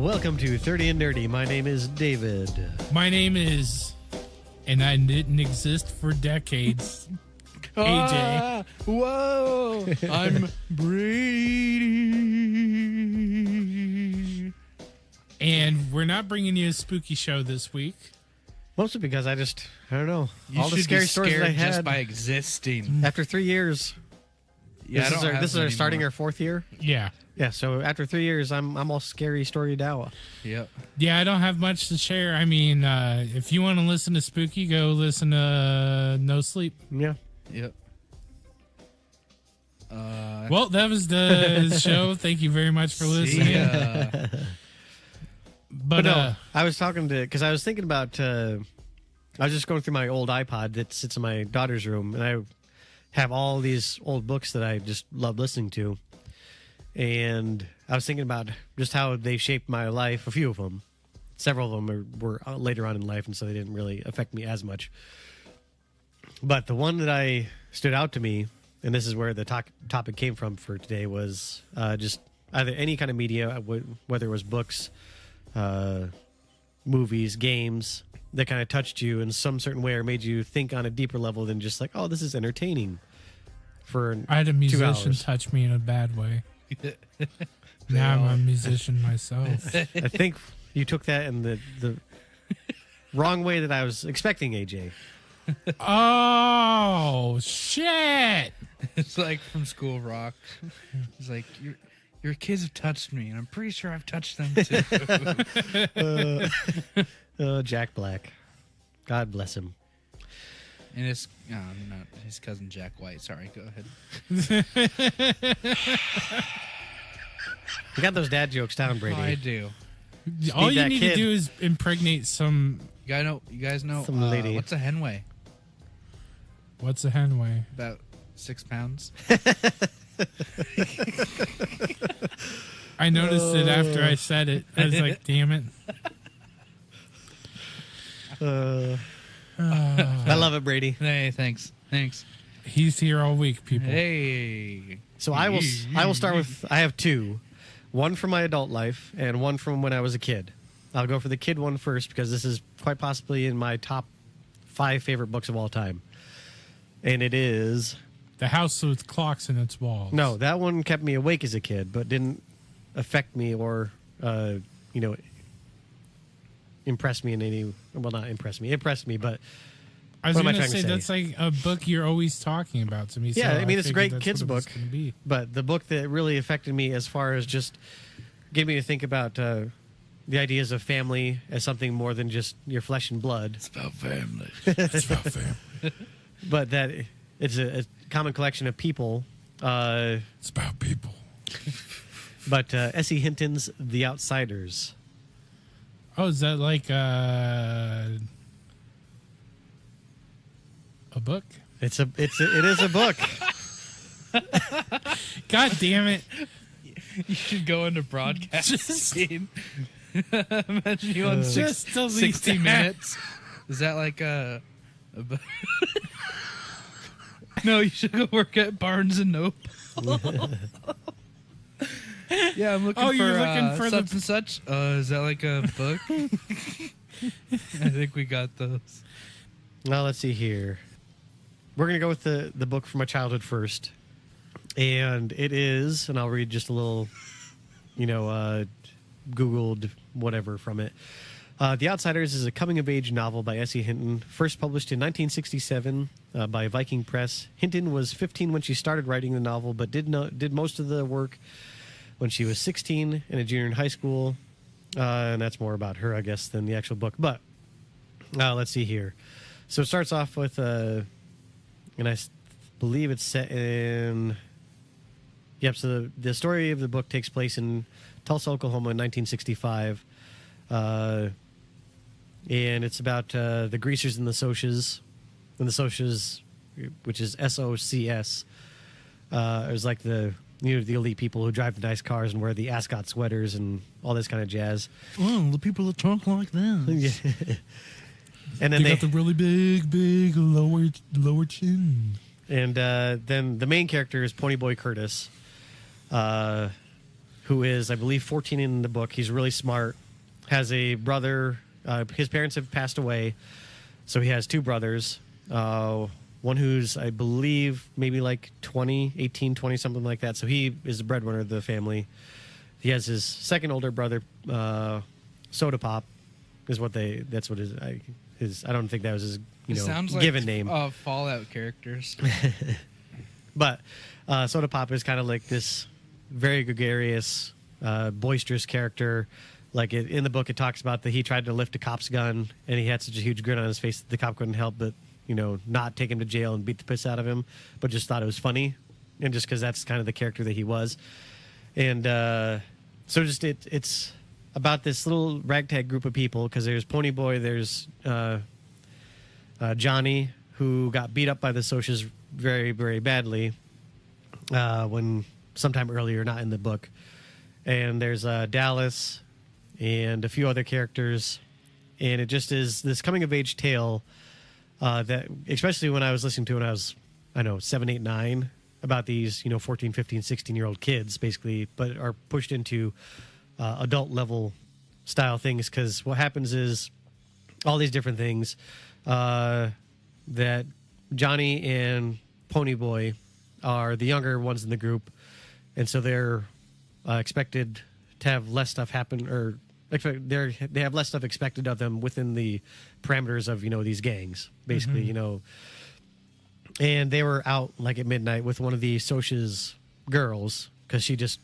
Welcome to 30 and Nerdy. My name is David. My name is, and I didn't exist for decades, AJ. Whoa! I'm Brady. And we're not bringing you a spooky show this week. Mostly because I don't know. You all the should scary be stories that I scared had just by existing. after 3 years. Yeah, This is starting our fourth year. Yeah. Yeah, so after 3 years, I'm all scary storied out. Yep. Yeah, I don't have much to share. I mean, if you want to listen to spooky, go listen to No Sleep. Yeah. Yep. Well, that was the show. Thank you very much for listening. But no, I was talking to, because I was thinking about, I was just going through my old iPod that sits in my daughter's room, and I have all these old books that I just love listening to. And I was thinking about just how they shaped my life, a few of them. Several of them were later on in life, and so they didn't really affect me as much. But the one that I stood out to me, and this is where the topic came from for today, was just either any kind of media, whether it was books, movies, games, that kind of touched you in some certain way or made you think on a deeper level than just like, oh, this is entertaining. I had a 2 musician hours. touch me in a bad way. Now I'm a musician myself. I think you took that in the wrong way that I was expecting, AJ. Oh, shit. It's like from School of Rock. It's like, your kids have touched me, and I'm pretty sure I've touched them too. Jack Black. God bless him. And his cousin Jack White. Sorry, go ahead. You got those dad jokes down, Brady. I do. All you that need kid. to do is impregnate some. You guys know Some lady. what's a hen weigh? What's a hen weigh? About 6 pounds. I noticed it after I said it. I was like, damn it. I love it, Brady. Hey, thanks. He's here all week, people. Hey. So I will start with, I have two. One from my adult life and one from when I was a kid. I'll go for the kid one first because this is quite possibly in my top 5 favorite books of all time. And it is... The House with Clocks in Its Walls. No, that one kept me awake as a kid, but didn't affect me or, impress me in any... Well, not impress me. Impressed me, but... I was What am I going to trying to say, say? that's like a book you're always talking about to me. Yeah, so I mean, it's a figured great that's kid's what it was book. gonna be. But the book that really affected me as far as just getting me to think about the ideas of family as something more than just your flesh and blood. It's about family. It's about family. But that it's a common collection of people. It's about people. But S.E. Hinton's The Outsiders. Oh, is that like a book? It is a book. God damn it. You should go into broadcasting. Imagine you on Just delete 60 that. minutes. Is that like a No, you should go work at Barnes and Noble. Yeah, I'm looking Oh, for, you're looking for such and such. Is that like a book? I think we got those. Now let's see here. We're gonna go with the book from my childhood first, and it is, and I'll read just a little, Googled whatever from it. The Outsiders is a coming-of-age novel by S.E. Hinton, first published in 1967 by Viking Press. Hinton was 15 when she started writing the novel, but did most of the work when she was 16 and a junior in high school, and that's more about her, I guess, than the actual book. But let's see here. So it starts off with, and I believe it's set in... Yep, so the story of the book takes place in Tulsa, Oklahoma in 1965. And it's about the Greasers and the Socs. And the Socs, which is SOCS, is like the elite people who drive the nice cars and wear the ascot sweaters and all this kind of jazz. Oh, the people that talk like that. Yeah. And then They got the really big lower chin. And then the main character is Pony Boy Curtis. who is, I believe, 14 in the book. He's really smart. Has a brother. His parents have passed away, so he has two brothers. One who's, I believe, maybe like 18, 20, something like that. So he is the breadwinner of the family. He has his second older brother, Soda Pop, is what that's what his. I don't think that was his, Sounds given like name. Fallout characters. But Soda Pop is kind of like this very gregarious, boisterous character. Like in the book, it talks about that he tried to lift a cop's gun, and he had such a huge grin on his face that the cop couldn't help but not take him to jail and beat the piss out of him, but just thought it was funny, and just because that's kind of the character that he was. And so just it's about this little ragtag group of people, because there's Ponyboy, there's Johnny, who got beat up by the Socias very, very badly when sometime earlier, not in the book. And there's Dallas and a few other characters, and it just is this coming of age tale that, especially when I was listening to it when I was, 7, 8, 9, about these 14, 15, 16-year-old kids basically, but are pushed into adult level style things, because what happens is all these different things that Johnny and Ponyboy are the younger ones in the group, and so they're expected to have less stuff happen, or they have less stuff expected of them within the parameters of these gangs, basically. And they were out like at midnight with one of the Socia's girls, because she just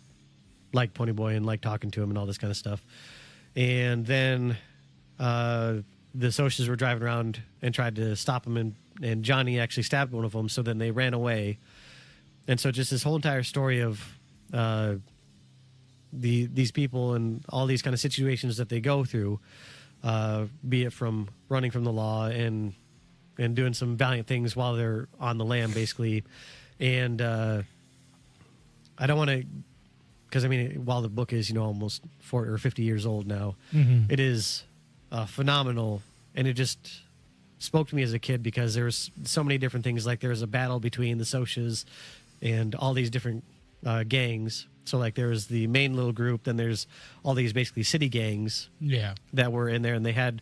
liked Ponyboy and liked talking to him and all this kind of stuff. And then the Socias were driving around and tried to stop him, and Johnny actually stabbed one of them, so then they ran away. And so just this whole entire story of these people and all these kind of situations that they go through, be it from running from the law and doing some valiant things while they're on the lam, basically. And I don't want to, because while the book is almost 40 or 50 years old now, it is phenomenal, and it just spoke to me as a kid, because there was so many different things. Like there was a battle between the Socias and all these different gangs. So like there was the main little group, then there's all these basically city gangs that were in there, and they had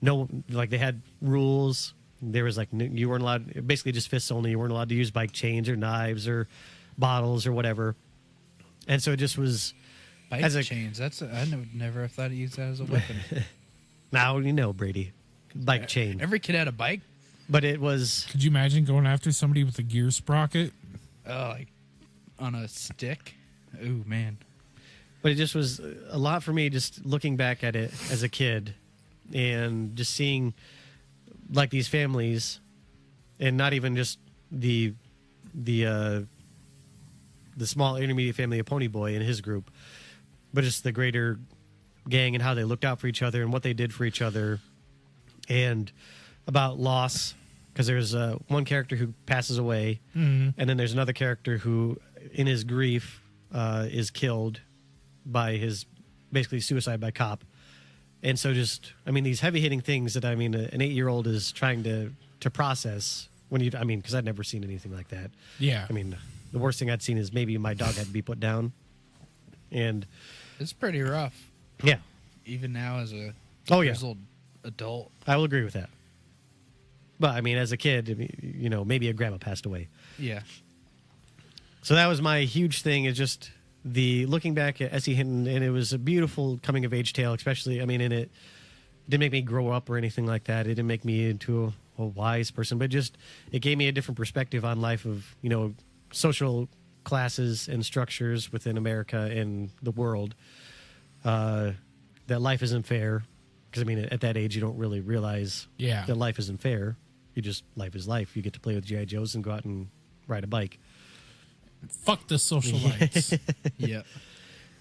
they had rules. There was you weren't allowed, basically just fists only. You weren't allowed to use bike chains or knives or bottles or whatever. And so it just was Bike chains. I would never have thought to use that as a weapon. Now Brady, bike chain. Every kid had a bike. But it was. Could you imagine going after somebody with a gear sprocket? Oh, like on a stick. Ooh, man. But it just was a lot for me, just looking back at it as a kid, and just seeing like these families, and not even just the small intermediate family of Ponyboy and his group, but just the greater gang and how they looked out for each other and what they did for each other, and about loss, because there's one character who passes away, and then there's another character who, in his grief, is killed by his basically suicide by cop. And so just, these heavy hitting things that, an 8-year-old is trying to process when because I'd never seen anything like that. Yeah. The worst thing I'd seen is maybe my dog had to be put down. And it's pretty rough. Yeah. Even now as a grizzled adult. I will agree with that. But as a kid, maybe a grandma passed away. Yeah. So that was my huge thing, is just the looking back at S.E. Hinton, and it was a beautiful coming of age tale, especially, and it didn't make me grow up or anything like that. It didn't make me into a wise person, but just it gave me a different perspective on life of, social classes and structures within America and the world. That life isn't fair, because at that age you don't really realize that life isn't fair. Life is life. You get to play with G.I. Joes and go out and ride a bike. Fuck the socialites. Yeah.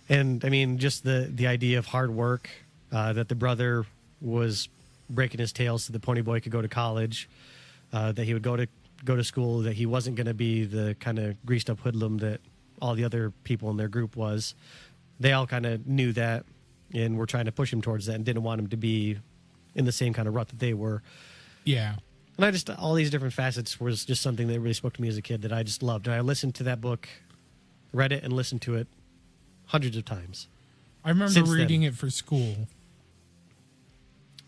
And just the idea of hard work, that the brother was breaking his tail so the Ponyboy could go to college, that he would go to school, that he wasn't going to be the kind of greased up hoodlum that all the other people in their group was. They all kind of knew that and were trying to push him towards that, and didn't want him to be in the same kind of rut that they were. Yeah. And all these different facets was just something that really spoke to me as a kid that I just loved. And I listened to that book, read it and listened to it hundreds of times. I remember Since reading then. it for school.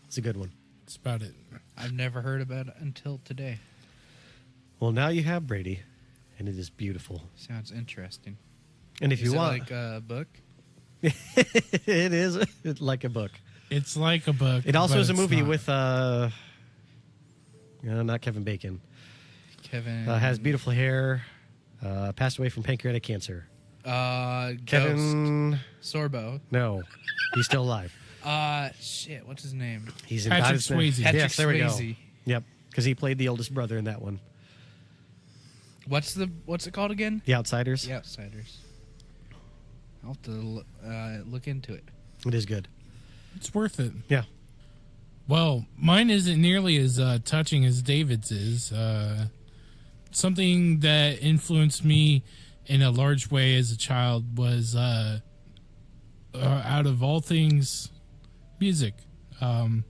It's a good one. That's about it. I've never heard about it until today. Well, now you have Brady, and it is beautiful. Sounds interesting. And if Is you it want, like a book? it is like a book. It's like a book. It also but is a it's movie not. with not Kevin Bacon. Kevin Has beautiful hair. Passed away from pancreatic cancer. Ghost. Kevin, Sorbo. no, he's still alive. Shit, what's his name? He's in Patrick God Is Man. Swayze. Patrick Yes, there we go. Swayze. Yep, because he played the oldest brother in that one. What's it called again? The Outsiders. The Outsiders. I'll have to look into it. It is good. It's worth it. Yeah. Well, mine isn't nearly as touching as David's is. Something that influenced me in a large way as a child was, out of all things, music. And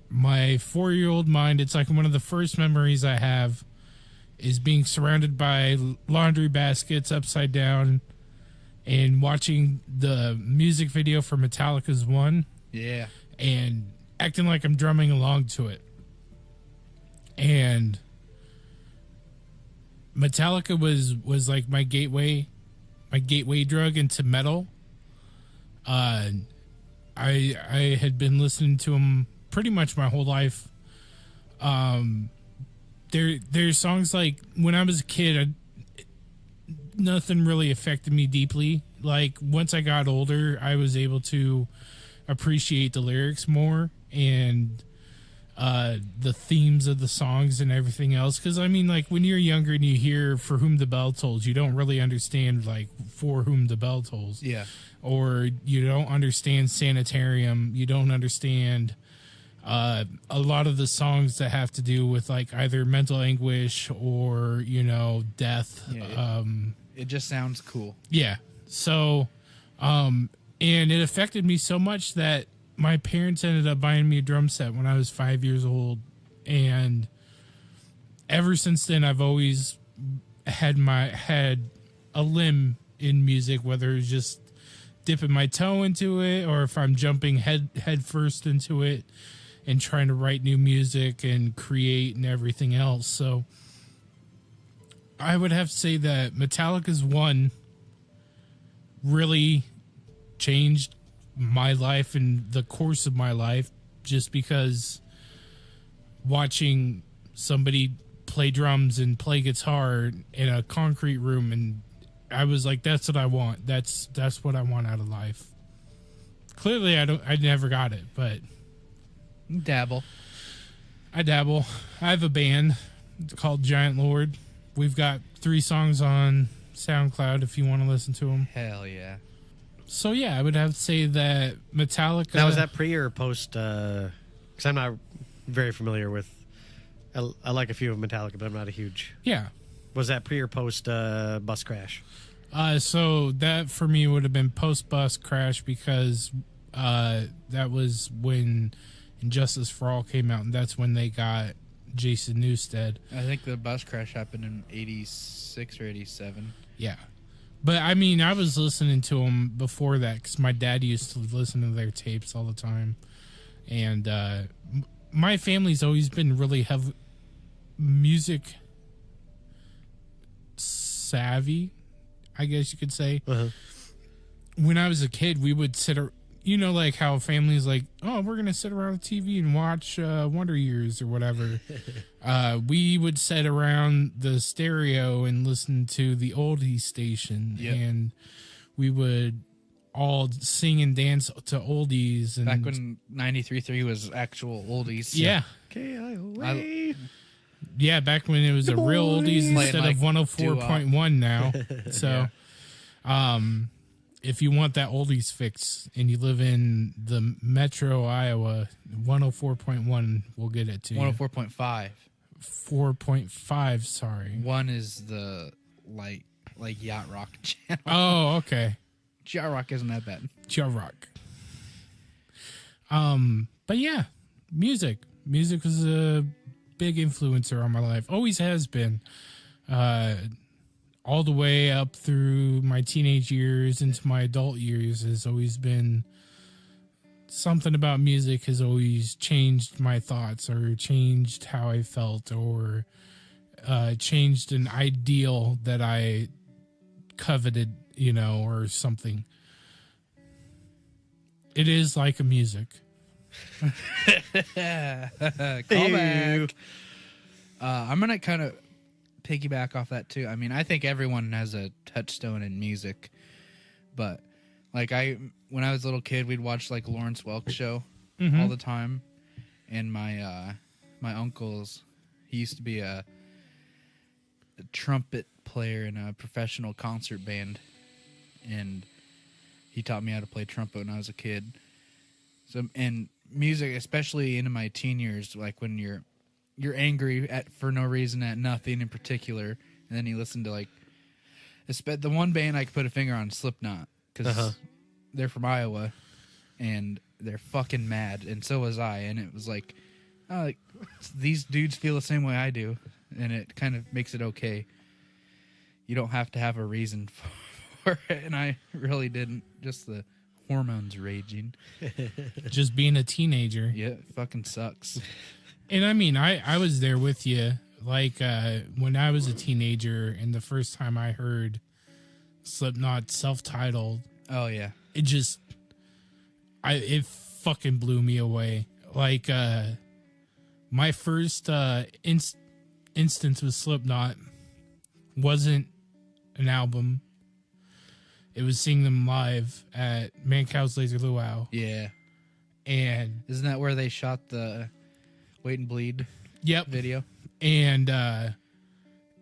my 4-year-old mind, it's like one of the first memories I have is being surrounded by laundry baskets upside down and watching the music video for Metallica's One Yeah. and acting like I'm drumming along to it. And Metallica was like my gateway drug into metal. I had been listening to them pretty much my whole life. There's songs like when I was a kid, nothing really affected me deeply. Like once I got older, I was able to appreciate the lyrics more and the themes of the songs and everything else. Because I mean, like when you're younger and you hear "For Whom the Bell Tolls," you don't really understand like "For Whom the Bell Tolls." Yeah. Or you don't understand "Sanitarium." You don't understand a lot of the songs that have to do with like either mental anguish or death. Yeah, it just sounds cool. Yeah. So, and it affected me so much that my parents ended up buying me a drum set when I was 5 years old. And ever since then, I've always had a limb in music, whether it's just dipping my toe into it or if I'm jumping head first into it and trying to write new music and create and everything else. So I would have to say that Metallica's One really changed my life and the course of my life, just because watching somebody play drums and play guitar in a concrete room, and I was like, that's what I want. That's what I want out of life. Clearly I never got it, but Dabble. I dabble. I have a band called Giant Lord. We've got 3 songs on SoundCloud if you want to listen to them. Hell yeah. So yeah, I would have to say that Metallica. Now, was that pre or post? Because I'm not very familiar with. I like a few of Metallica, but I'm not a huge. Yeah. Was that pre or post bus crash? So that for me would have been post bus crash, because that was when Injustice for All came out, and that's when they got Jason Newsted. I think the bus crash happened in 86 or 87. Yeah. But I mean, I was listening to them before that because my dad used to listen to their tapes all the time. And my family's always been really music savvy, I guess you could say. Uh-huh. When I was a kid, we would like how families like, oh, we're going to sit around the TV and watch Wonder Years or whatever. We would sit around the stereo and listen to the oldies station. Yep. And we would all sing and dance to oldies. And Back when 93.3 was actual oldies. yeah. KIOA. Yeah, back when it was a real oldies Playing, instead like, of 104.1 now. So, if you want that oldies fix and you live in the metro Iowa, 104.1 will get it to you. 104.5. 4.5, sorry. 1 is the like yacht rock channel. Oh, okay. Yacht rock isn't that bad. Joe Rock. But yeah, music. Music was a big influencer on my life. Always has been. all the way up through my teenage years into my adult years has always been something about music has always changed my thoughts or changed how I felt or changed an ideal that I coveted, you know, or something. It is like a music. Callback. I'm gonna kind of piggyback off that too. I mean, I think everyone has a touchstone in music, but like when I was a little kid, we'd watch like Lawrence Welk show all the time, and my uncle's he used to be a trumpet player in a professional concert band, and he taught me how to play trumpet when I was a kid. So and music, especially into my teen years, like when you're angry for no reason at nothing in particular, and then you listen to like the one band I could put a finger on, Slipknot, because they're from Iowa and they're fucking mad, and so was I, and it was like, oh, like these dudes feel the same way I do, and it kind of makes it okay. You don't have to have a reason for it, and I really didn't. Just the hormones raging. Just being a teenager. Yeah, it fucking sucks. And I mean, I was there with you. Like when I was a teenager and the first time I heard Slipknot self-titled, Oh yeah, it fucking blew me away. Like my first instance with Slipknot wasn't an album. It was seeing them live at Mancow's Laser Luau. yeah. And Isn't that where they shot the Wait and Bleed yep. video? And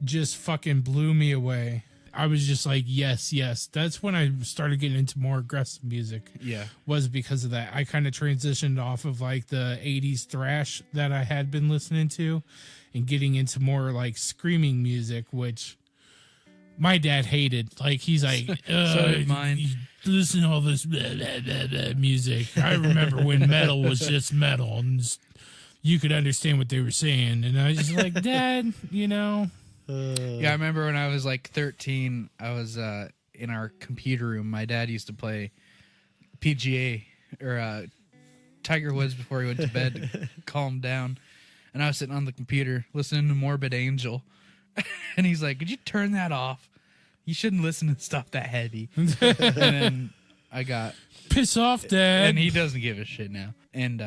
just fucking blew me away. I was just like, yes. That's when I started getting into more aggressive music. Yeah. Was because of that. I kind of transitioned off of like the 80s thrash that I had been listening to and getting into more like screaming music, which my dad hated. Like, he's like, So did mine. you listen to all this blah, blah, blah, blah music. I remember when metal was just metal and you could understand what they were saying. And I was just like, Dad, you know. Yeah, I remember when I was like 13, I was in our computer room. My dad used to play PGA or Tiger Woods before he went to bed to calm down. And I was sitting on the computer listening to Morbid Angel. And he's like, could you turn that off? You shouldn't listen to stuff that heavy. And then I got... Piss off, Dad. And he doesn't give a shit now. And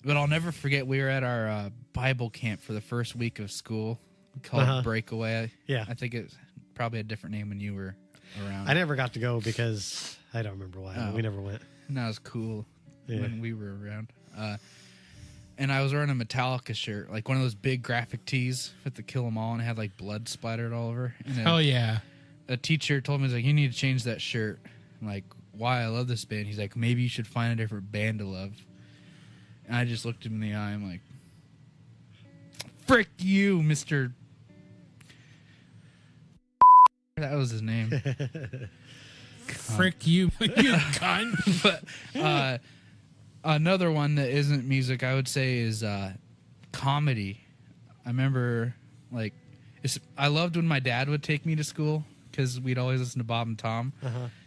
but I'll never forget, we were at our Bible camp for the first week of school called Breakaway. Yeah. I think it's probably a different name when you were around. I never got to go because I don't remember why. Oh. We never went. And that was cool Yeah. when we were around. And I was wearing a Metallica shirt, like one of those big graphic tees with the Kill 'Em All, and it had like blood splattered all over. And then Hell yeah. a teacher told me, he's like, you need to change that shirt. I'm like, why? I love this band. He's like, maybe you should find a different band to love. And I just looked him in the eye. I'm like, frick you, Mr. That was his name. Frick you, you cunt. But another one that isn't music, I would say, is comedy. I remember, like, I loved when my dad would take me to school because we'd always listen to Bob and Tom.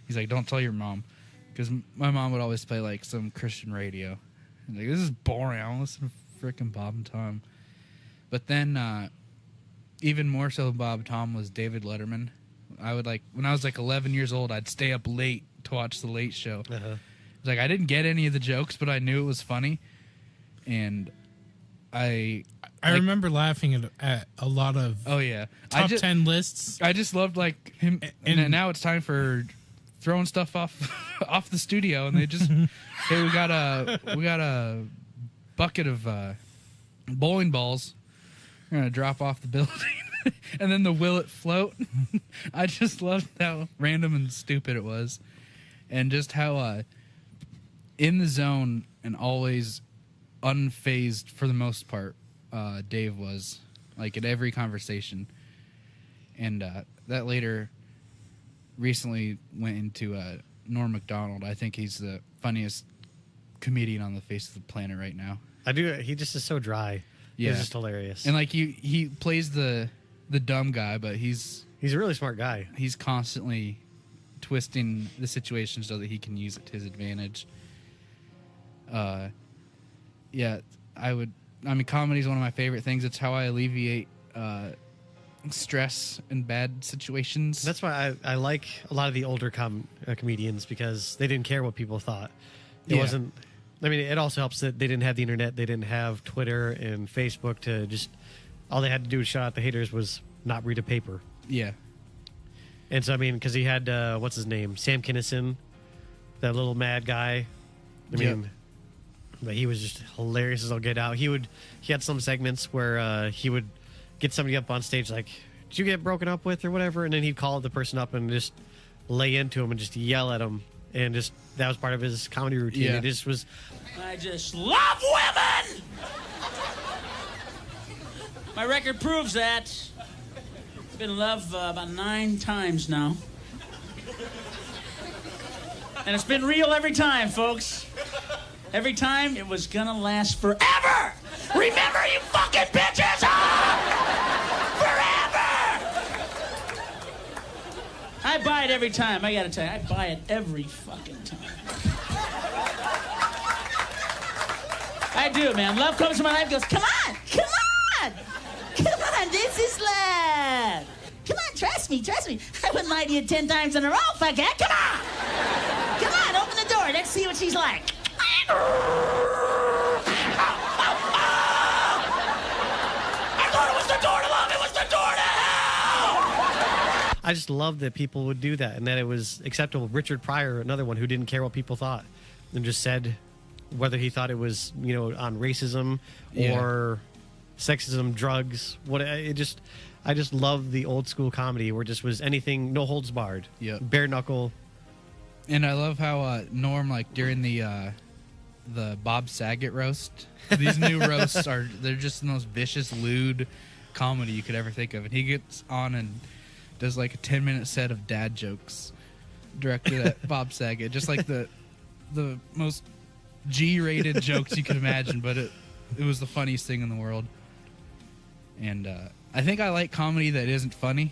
He's like, don't tell your mom. Because my mom would always play, like, some Christian radio. And like, this is boring. I don't listen to frickin' Bob and Tom. But then, even more so than Bob and Tom was David Letterman. I would, like, when I was, like, 11 years old, I'd stay up late to watch The Late Show. It's like, I didn't get any of the jokes, but I knew it was funny. And I remember laughing at a lot of oh yeah, top 10 lists. I just loved like him, and now it's time for throwing stuff off the studio, and they just hey, we got a bucket of bowling balls. We're gonna drop off the building, and then the will it float. I just loved how random and stupid it was, and just how in the zone and always unfazed for the most part. Dave was, like, at every conversation. And that later recently went into Norm Macdonald. I think he's the funniest comedian on the face of the planet right now. I do. He just is so dry. Yeah. It's just hilarious. And like he plays the dumb guy, but he's He's a really smart guy. He's constantly twisting the situation so that he can use it to his advantage. Yeah, I mean, comedy is one of my favorite things. It's how I alleviate stress in bad situations. That's why I like a lot of the older comedians, because they didn't care what people thought. It Yeah. wasn't. I mean, it also helps that they didn't have the internet. They didn't have Twitter and Facebook to just. All they had to do to shut out the haters was not read a paper. Yeah. And so, I mean, because he had, what's his name? Sam Kinison, that little mad guy. I mean, but he was just hilarious as all get out. He had some segments where he would get somebody up on stage like, did you get broken up with or whatever? And then he'd call the person up and just lay into him and just yell at him. And just, that was part of his comedy routine. Yeah. It just was, I just love women! My record proves that. I've been in love about 9 times now. And it's been real every time, folks. Every time it was gonna last forever! Remember, you fucking bitches! Forever! I buy it every time, I gotta tell you. I buy it every fucking time. I do, man. Love comes to my life and goes, come on! Come on! Come on, this is love! Come on, trust me. I wouldn't lie to you 10 times in a row, fuck it. Come on! Come on, open the door. Let's see what she's like. I thought it was the door to love. It was the door to hell! I just love that people would do that and that it was acceptable. Richard Pryor, another one who didn't care what people thought and just said whether he thought it was, on racism or sexism, drugs, I just love the old school comedy where it just was anything, no holds barred. Yep. Bare knuckle. And I love how Norm, like during the Bob Saget roast, these new roasts they're just the most vicious, lewd comedy you could ever think of. And he gets on and does like a 10-minute set of dad jokes directed at Bob Saget, just like the most G-rated jokes you could imagine, but it was the funniest thing in the world. And I think I like comedy that isn't funny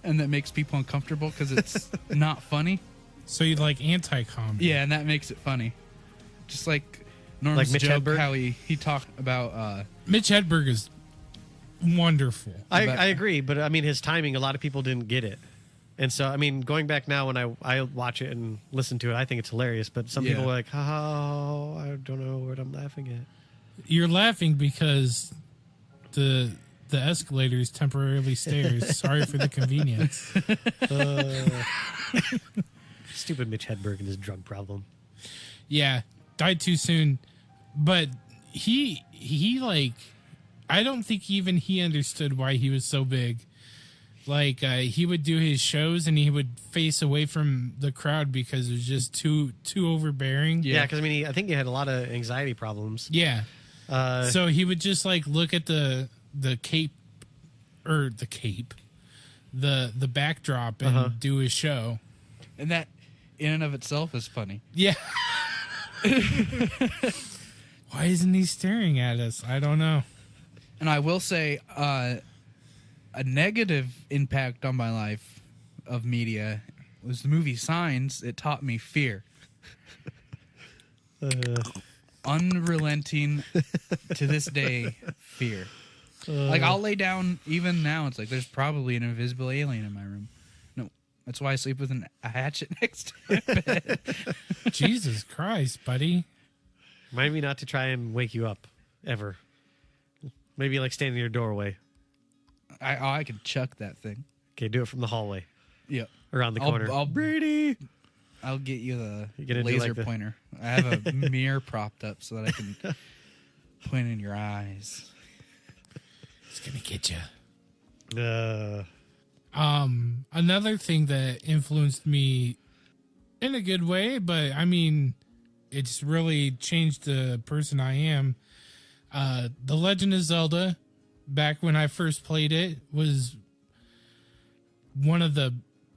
and that makes people uncomfortable because it's not funny. So you like anti-comedy? Yeah, and that makes it funny. Just like Norm's Like Mitch joke, Hedberg? how he talked about Mitch Hedberg is wonderful. I agree, but I mean, his timing, a lot of people didn't get it. And so, I mean, going back now when I watch it and listen to it, I think it's hilarious. But some people are like, oh, I don't know what I'm laughing at. You're laughing because the escalator is temporarily stairs. Sorry for the convenience. Stupid Mitch Hedberg and his drug problem. Yeah, died too soon. But he like, I don't think even he understood why he was so big. Like, he would do his shows and he would face away from the crowd because it was just too overbearing. Yeah, because I mean, I think he had a lot of anxiety problems. Yeah. So he would just like look at the backdrop and do his show. and that in and of itself is funny. Yeah. Why isn't he staring at us? I don't know. And I will say a negative impact on my life of media was the movie Signs. It taught me fear. Unrelenting to this day fear. Like, I'll lay down even now. It's like there's probably an invisible alien in my room. No, that's why I sleep with a hatchet next to my bed. Jesus Christ, buddy. Remind me not to try and wake you up ever. Maybe like stand in your doorway. I could chuck that thing. Okay, do it from the hallway Yep. around the corner. Brady. I'll get you the gonna do laser like the- pointer. I have a mirror propped up so that I can point in your eyes. It's gonna get you. Another thing that influenced me in a good way, but I mean, it's really changed the person I am. The Legend of Zelda, back when I first played it, was one of the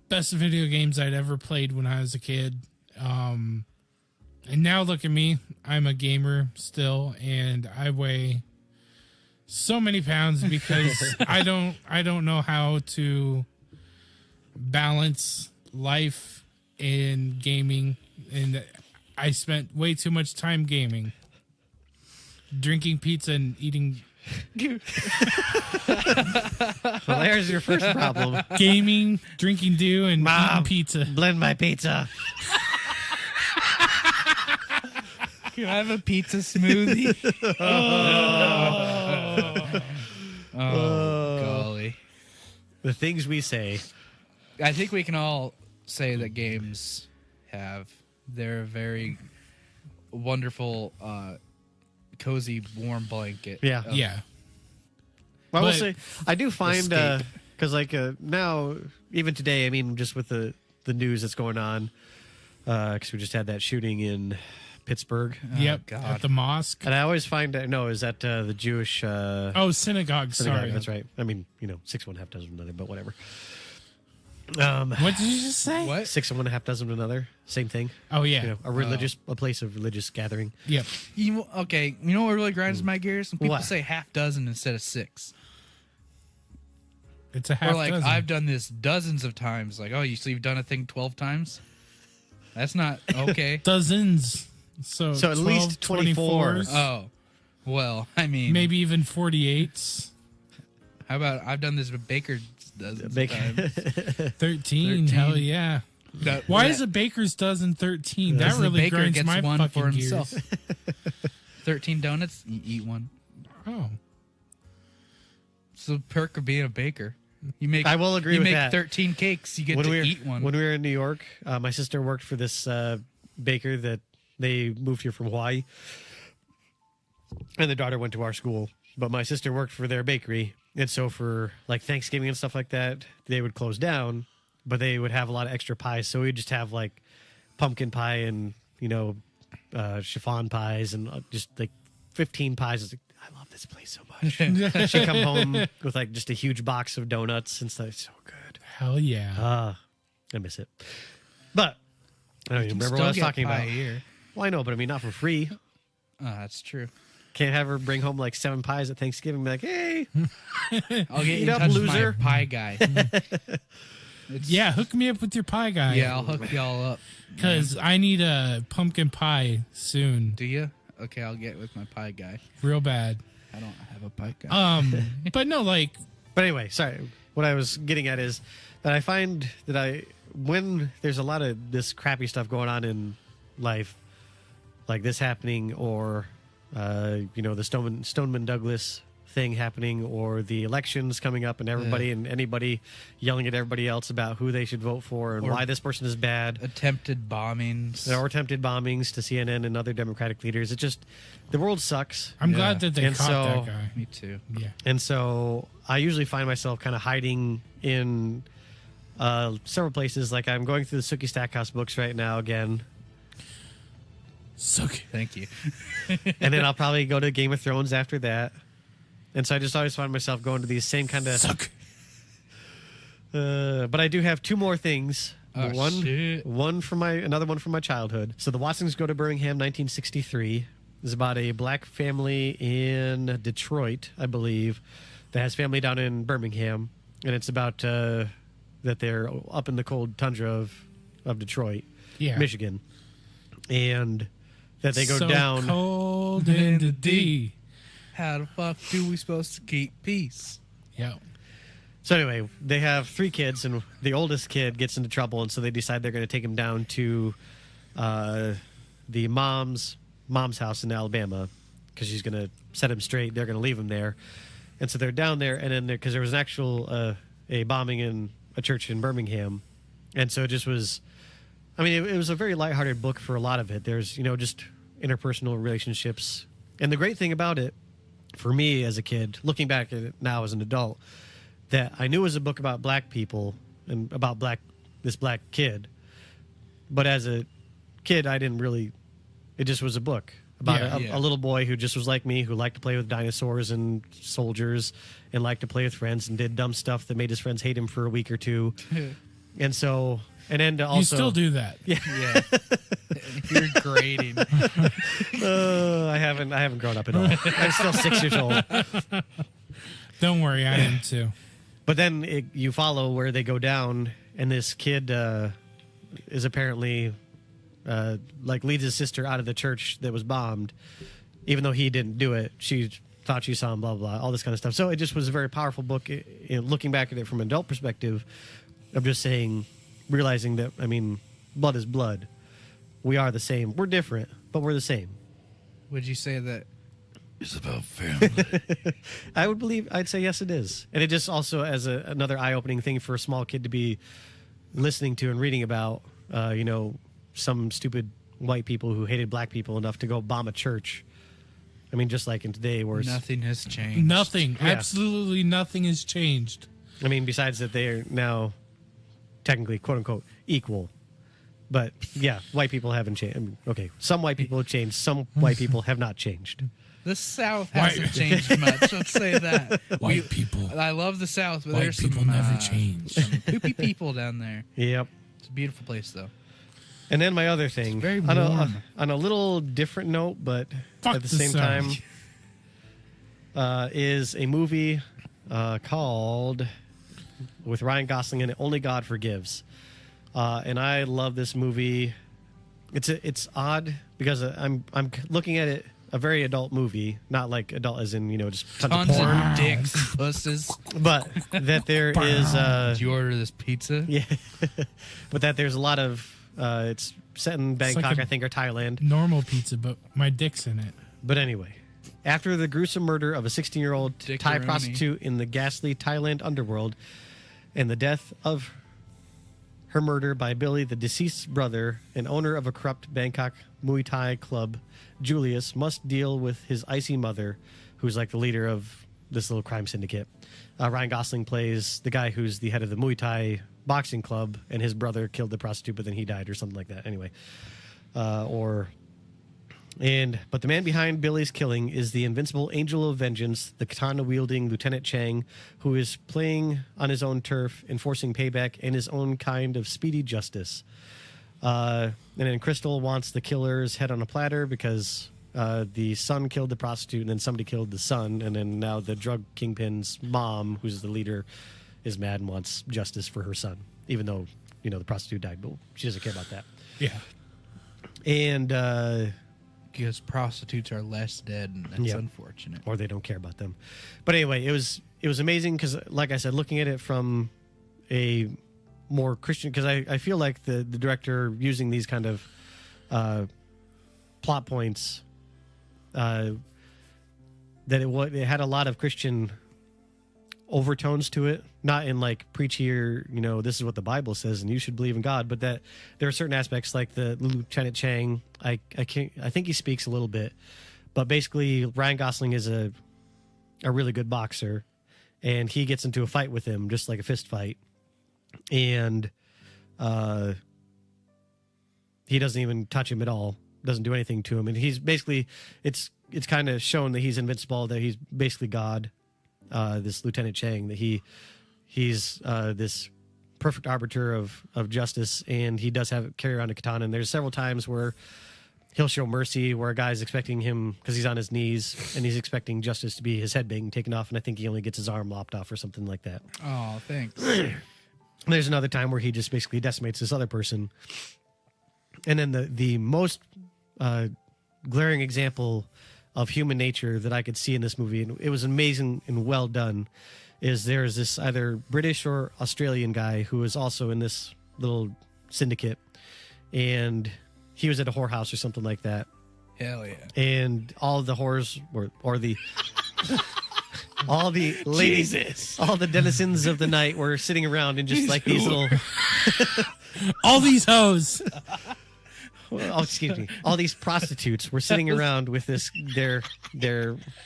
best video games I'd ever played when I was a kid. And now look at me. I'm a gamer still, and I weigh so many pounds because I don't know how to balance life and gaming, and I spent way too much time gaming, drinking pizza and eating Well, there's your first problem. gaming, drinking dew, and Mom. eating pizza. Blend my pizza. Can I have a pizza smoothie? Oh, golly. The things we say. I think we can all say that games they're a very wonderful, cozy, warm blanket. Yeah. Yeah. Well, I will But- say, I do find, Escape. because now, even today, I mean, just with the news that's going on, because we just had that shooting in Pittsburgh. Yep. God. At the mosque. And I always find, is that the Jewish Oh, synagogue. synagogue? Sorry. That's right. I mean, 6 1/2 dozen another, but whatever. What did you just say? What? 6 1/2 dozen another, same thing. Oh, yeah. A place of religious gathering. Yep. You know what really grinds my gears? When people What? say half dozen instead of 6. It's a half Or like, dozen. I've done this dozens of times. Like, oh, so you've done a thing 12 times? That's not okay. Dozens. So So at 12, least 24. 24s, Oh, well, I mean, maybe even 48s. How about I've done this with Baker's dozens Bake- of times. 13. Hell yeah. Why is a baker's dozen 13? That Because the really baker grinds gets my one fucking for gears. himself. 13 donuts, you eat one. Oh. It's the perk of being a baker. You make. I will agree you with make that. 13 cakes, you get to eat one. When we were in New York, my sister worked for this baker that they moved here from Hawaii, and the daughter went to our school. But my sister worked for their bakery, and so for like Thanksgiving and stuff like that, they would close down, but they would have a lot of extra pies. So we'd just have like pumpkin pie and chiffon pies and just like 15 pies. It's like, I love this place so much. She'd come home with like just a huge box of donuts and stuff. It's so good. Hell yeah. I miss it. But I don't even remember what I was talking about. Here. Well, I know, but I mean, not for free. Oh, that's true. Can't have her bring home like 7 pies at Thanksgiving and be like, hey, I'll get Eat you in up, touch with loser. my pie guy. Yeah, hook me up with your pie guy. Yeah, I'll hook y'all up. Because I need a pumpkin pie soon. Do you? Okay, I'll get with my pie guy. Real bad. I don't have a pie guy. But no, like, But anyway, sorry. What I was getting at is that I find that when there's a lot of this crappy stuff going on in life, like this happening, or the Stoneman Douglas thing happening, or the elections coming up, and everybody and anybody yelling at everybody else about who they should vote for and Or- why this person is bad. Attempted bombings. Or attempted bombings to CNN and other Democratic leaders. It just, the world sucks. I'm Yeah. glad that they And caught so- that guy. Me too. Yeah. And so I usually find myself kind of hiding in several places. Like I'm going through the Sookie Stackhouse books right now again. Suck. Thank you. And then I'll probably go to Game of Thrones after that. And so I just always find myself going to these same kind of... Suck. But I do have 2 more things. Oh, shit. Another one from my childhood. So The Watsons Go to Birmingham, 1963. Is about a black family in Detroit, I believe, that has family down in Birmingham, and it's about that they're up in the cold tundra of Detroit, Yeah. Michigan, and that they go so down. cold in the D. How the fuck do we supposed to keep peace? Yeah. So anyway, they have 3 kids, and the oldest kid gets into trouble, and so they decide they're going to take him down to the mom's house in Alabama because she's going to set him straight. They're going to leave him there, and so they're down there, and then because there was an actual a bombing in a church in Birmingham, and so it just was. I mean, it was a very lighthearted book for a lot of it. There's just interpersonal relationships, and the great thing about it, for me as a kid, looking back at it now as an adult, that I knew it was a book about black people and about this black kid, but as a kid, I didn't really. It just was a book about Yeah. a little boy who just was like me, who liked to play with dinosaurs and soldiers, and liked to play with friends, and did dumb stuff that made his friends hate him for a week or 2, and so. And then to also, You still do that. Yeah, Yeah. You're grading. I haven't grown up at all. I'm still 6 years old. Don't worry, I am too. But then you follow where they go down, and this kid is apparently like leads his sister out of the church that was bombed, even though he didn't do it. She thought she saw him, blah, blah, all this kind of stuff. So it just was a very powerful book. Looking back at it from an adult perspective, of just saying, realizing that, I mean, blood is blood. We are the same. We're different, but we're the same. Would you say that it's about family? I'd say yes, it is. And it just also as another eye-opening thing for a small kid to be listening to and reading about, some stupid white people who hated black people enough to go bomb a church. I mean, just like in today, where Nothing has changed. Nothing. Yeah. Absolutely nothing has changed. I mean, besides that, they are now technically, quote unquote, equal. But yeah, white people haven't changed. I mean, okay, some white people have changed. Some white people have not changed. The South hasn't changed much. Let's say that. White people. I love the South, but White there's people some, never change. some poopy people down there. Yep. It's a beautiful place, though. And then my other thing, very on warm. a little different note, but Fuck at the the same South. time, is a movie called, with Ryan Gosling in it, Only God Forgives. And I love this movie. It's odd because I'm looking at it, a very adult movie, not like adult as in just tons Tons of porn, of dicks and pusses. but that there is Did you order this pizza? yeah, but that there's a lot of it's set in Bangkok, like a- I think, or Thailand. Normal pizza, but my dick's in it. But anyway, after the gruesome murder of a 16-year-old Thai Dickaroni. prostitute in the ghastly Thailand underworld, and the death of her murder by Billy, the deceased's brother, and owner of a corrupt Bangkok Muay Thai club, Julius must deal with his icy mother, who's like the leader of this little crime syndicate. Ryan Gosling plays the guy who's the head of the Muay Thai boxing club, and his brother killed the prostitute, but then he died or something like that. Anyway, but the man behind Billy's killing is the invincible angel of vengeance, the katana-wielding Lieutenant Chang, who is playing on his own turf, enforcing payback and his own kind of speedy justice. And then Crystal wants the killer's head on a platter because the son killed the prostitute, and then somebody killed the son, and then now the drug kingpin's mom, who's the leader, is mad and wants justice for her son, even though the prostitute died, but she doesn't care about that. Yeah. And Because prostitutes are less dead, and that's Yeah. unfortunate. or they don't care about them. But anyway, it was amazing because, like I said, looking at it from a more Christian, because I feel like the director using these kind of plot points, that it had a lot of Christian overtones to it, not in like preachy or this is what the Bible says and you should believe in God, but that there are certain aspects like the Lieutenant Chang. I think he speaks a little bit, but basically Ryan Gosling is a really good boxer, and he gets into a fight with him, just like a fist fight, and he doesn't even touch him at all, doesn't do anything to him, and he's basically it's kind of shown that he's invincible, that he's basically God. This Lieutenant Chang, that he's this perfect arbiter of justice, and he does carry around a katana. And there's several times where he'll show mercy, where a guy's expecting him, because he's on his knees and he's expecting justice to be his head being taken off, and I think he only gets his arm lopped off or something like that. Oh, thanks. And there's another time where he just basically decimates this other person. And then the most glaring example of human nature that I could see in this movie, and it was amazing and well done, is there's this either British or Australian guy who is also in this little syndicate, and he was at a whorehouse or something like that, Hell yeah. and all the whores or the all the ladies, all the denizens of the night were sitting around and just like these little All these hoes. oh, excuse me. All these prostitutes were sitting around with their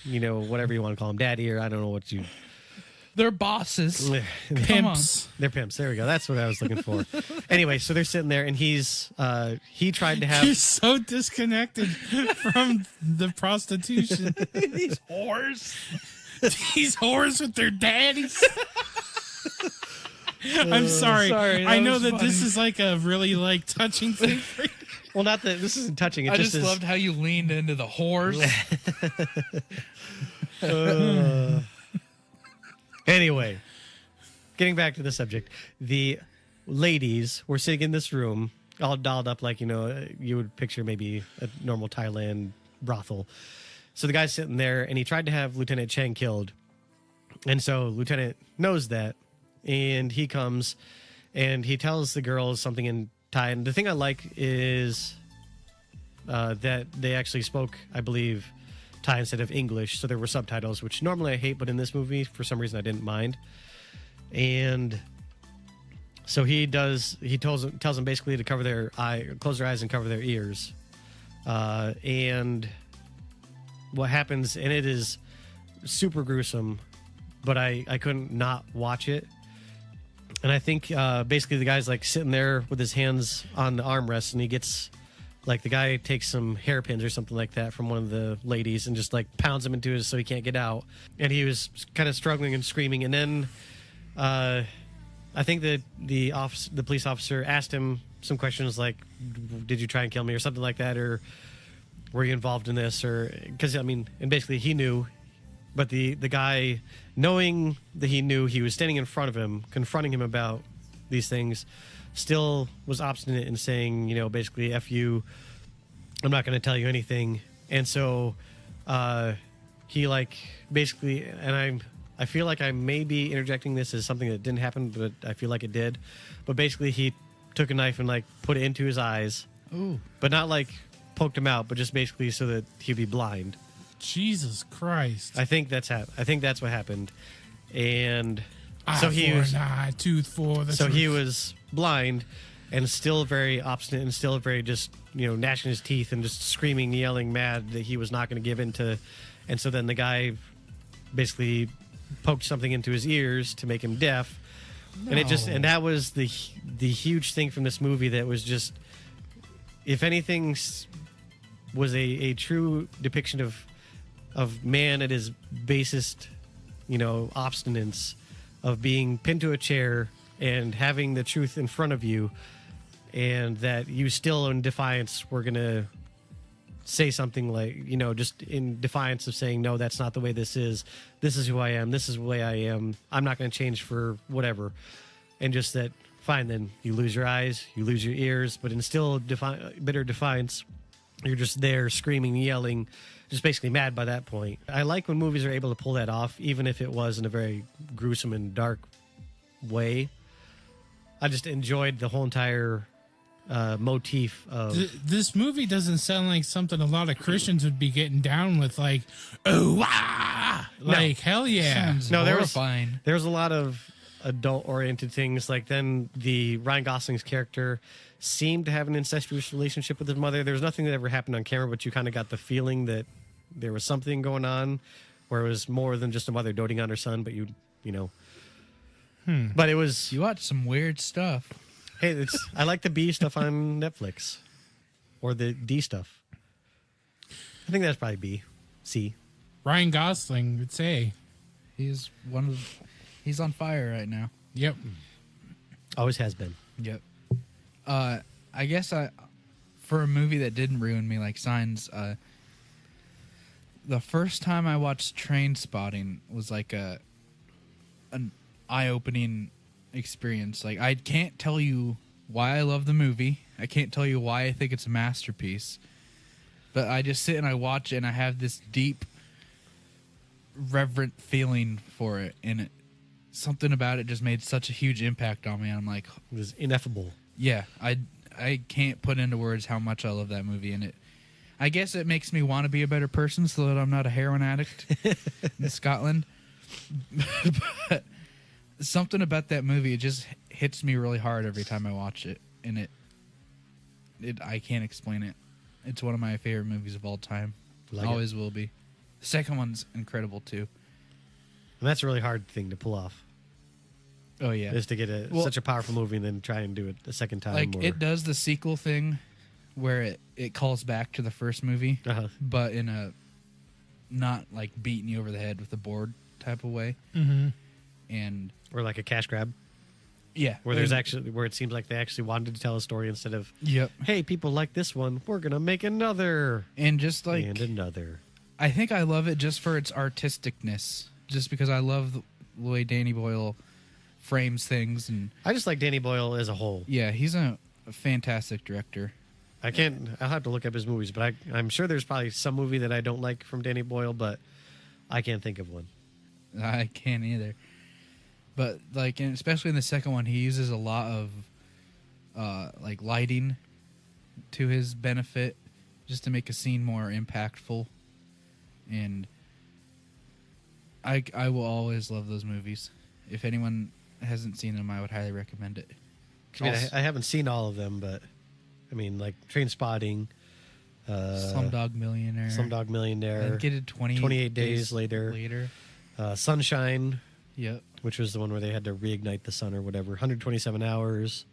whatever you want to call them, daddy, or I don't know what you. They're bosses. Come on. Pimps. They're pimps. There we go. That's what I was looking for. Anyway, so they're sitting there, and he tried to have. You're so disconnected from the prostitution. These whores. These whores with their daddies. I'm sorry. sorry, that I know was that this funny. is like a really like touching thing for you. Well, not that this isn't touching. It I just just is. loved how you leaned into the whores. Anyway, getting back to the subject, the ladies were sitting in this room, all dolled up like, you would picture maybe a normal Thailand brothel. So the guy's sitting there, and he tried to have Lieutenant Chang killed. And so Lieutenant knows that, and he comes, and he tells the girls something in Thai. And the thing I like is that they actually spoke, I believe, Thai instead of English, so there were subtitles, which normally I hate, but in this movie, for some reason, I didn't mind. And so he tells them basically to close their eyes and cover their ears. And what happens, and it is super gruesome, but I couldn't not watch it. And I think basically the guy's like sitting there with his hands on the armrest, and he gets like the guy takes some hairpins or something like that from one of the ladies and just like pounds him into it so he can't get out. And he was kind of struggling and screaming. And then I think that the police officer asked him some questions like, "Did you try and kill me?" or something like that, or "Were you involved in this?" Or because and basically he knew. But the guy, knowing that he knew, he was standing in front of him, confronting him about these things, still was obstinate in saying, basically, F you, I'm not going to tell you anything. And so he basically, and I feel like I may be interjecting this as something that didn't happen, but I feel like it did. But basically he took a knife and put it into his eyes. Ooh. But not poked him out, but just basically so that he'd be blind. Jesus Christ. I think that's what happened. And Eye so he for was an eye, tooth for the so truth. he was blind and still very obstinate and still very just gnashing his teeth and just screaming, yelling, mad that he was not going to give in to. And so then the guy basically poked something into his ears to make him deaf. No. And that was the huge thing from this movie that was just, if anything was a true depiction of man at his basest, obstinance, of being pinned to a chair and having the truth in front of you, and that you still in defiance were going to say something just in defiance of saying, no, that's not the way this is who I am, this is the way I am, I'm not going to change for whatever. And just that, fine, then you lose your eyes, you lose your ears, but in still bitter defiance, you're just there screaming, yelling, just basically mad by that point. I like when movies are able to pull that off, even if it was in a very gruesome and dark way. I just enjoyed the whole entire motif of... This movie doesn't sound like something a lot of Christians would be getting down with, oh, ah! Hell yeah. Sounds No, horrifying. There was a lot of adult-oriented things. Then the Ryan Gosling's character seemed to have an incestuous relationship with his mother. There was nothing that ever happened on camera, but you kind of got the feeling that there was something going on where it was more than just a mother doting on her son, but But it was... You watch some weird stuff. Hey, I like the B stuff on Netflix. Or the D stuff. I think that's probably B. C. Ryan Gosling would say. He's on fire right now. Yep. Always has been. Yep. I guess for a movie that didn't ruin me like Signs, the first time I watched Train Spotting was an eye-opening experience. I can't tell you why I love the movie. I can't tell you why I think it's a masterpiece. But I just sit and I watch it, and I have this deep, reverent feeling for it, and something about it just made such a huge impact on me. I'm like, It was ineffable. yeah, I can't put into words how much I love that movie, and I guess it makes me want to be a better person so that I'm not a heroin addict in Scotland. But something about that movie, it just hits me really hard every time I watch it, and I can't explain it. It's one of my favorite movies of all time. Always will be. The second one's incredible too. And that's a really hard thing to pull off. Oh yeah, Is to get such a powerful movie and then try and do it a second time. It does the sequel thing where it calls back to the first movie, but in a not beating you over the head with a board type of way. Mm-hmm. And Or like a cash grab. yeah, Where it seems like they actually wanted to tell a story instead of, yep. hey, people like this one, we're gonna make another And just and another. I think I love it just for its artisticness, just because I love the way Danny Boyle frames things, and I just like Danny Boyle as a whole. yeah, he's a fantastic director. I'll have to look up his movies, but I'm sure there's probably some movie that I don't like from Danny Boyle, but I can't think of one. I can't either. But like, and especially in the second one, he uses a lot of like lighting to his benefit, just to make a scene more impactful. And I will always love those movies. If anyone hasn't seen them, I would highly recommend it. I mean, Also- I haven't seen all of them, but I mean, like Train Spotting, Slumdog Millionaire. Slumdog Millionaire, I think it did 28 Days Later. Sunshine, Yep. which was the one where they had to reignite the sun or whatever. 127 Hours.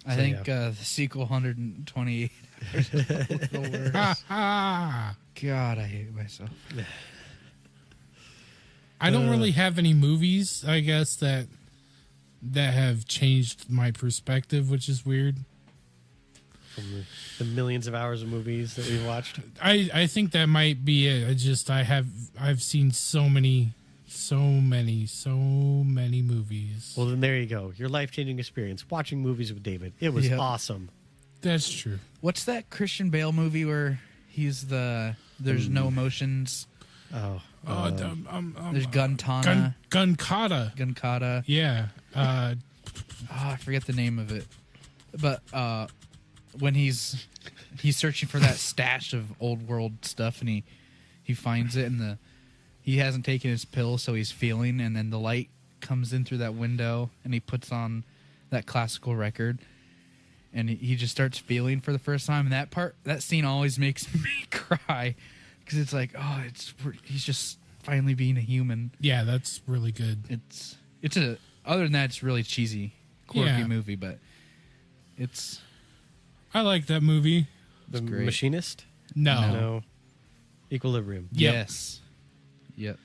I So, think yeah. the sequel 128 hours was the worst. Ah, God, I hate myself. I don't really have any movies, I guess, that have changed my perspective, which is weird. From the millions of hours of movies that we've watched. I think that might be it. I've seen so many movies. Well, then there you go. Your life-changing experience watching movies with David. It was Yep. awesome. That's true. What's that Christian Bale movie where he's there's no emotions? Oh, There's Guntana, Gunkata. Gunkata. Yeah. I forget the name of it. But when he's searching for that stash of old world stuff, and he finds it, and he hasn't taken his pill, so he's feeling, and then the light comes in through that window, and he puts on that classical record, and he just starts feeling for the first time. And that scene always makes me cry, because it's like, oh, he's just finally being a human. Yeah, that's really good. It's a other than that, it's really cheesy, quirky Yeah. movie, but it's I like that movie. The great. Machinist? No. No. Equilibrium. Yep. Yes. Yep.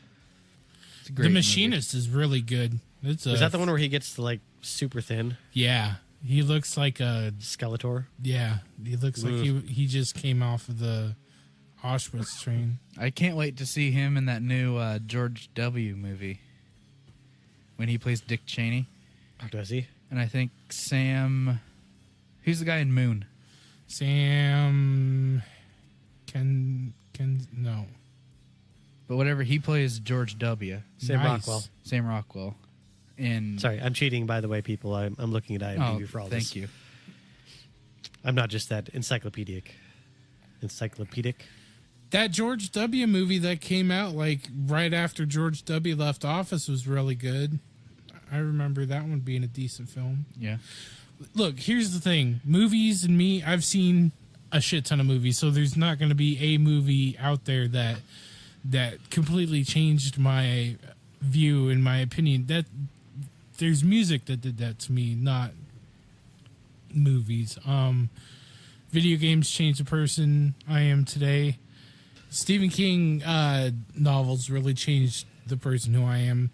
It's a The great movie. Machinist is really good. Is that the one where he gets like super thin? Yeah. He looks like a Skeletor? yeah. He looks like he just came off of the Auschwitz train. I can't wait to see him in that new George W. movie when he plays Dick Cheney. Does he? And I think Sam... Who's the guy in Moon? Sam no. But whatever, he plays George W. Sam Nice. Rockwell. Sam Rockwell. And Sorry, I'm cheating, by the way, people. I'm looking at IMDb oh, for all thank this. you. I'm not just that encyclopedic. That George W. movie that came out like right after George W. left office was really good. I remember that one being a decent film. Yeah. Look, here's the thing. Movies and me, I've seen a shit ton of movies, so there's not going to be a movie out there that completely changed my view and my opinion. That there's music that did that to me, not movies. Video games changed the person I am today. Stephen King novels really changed the person who I am.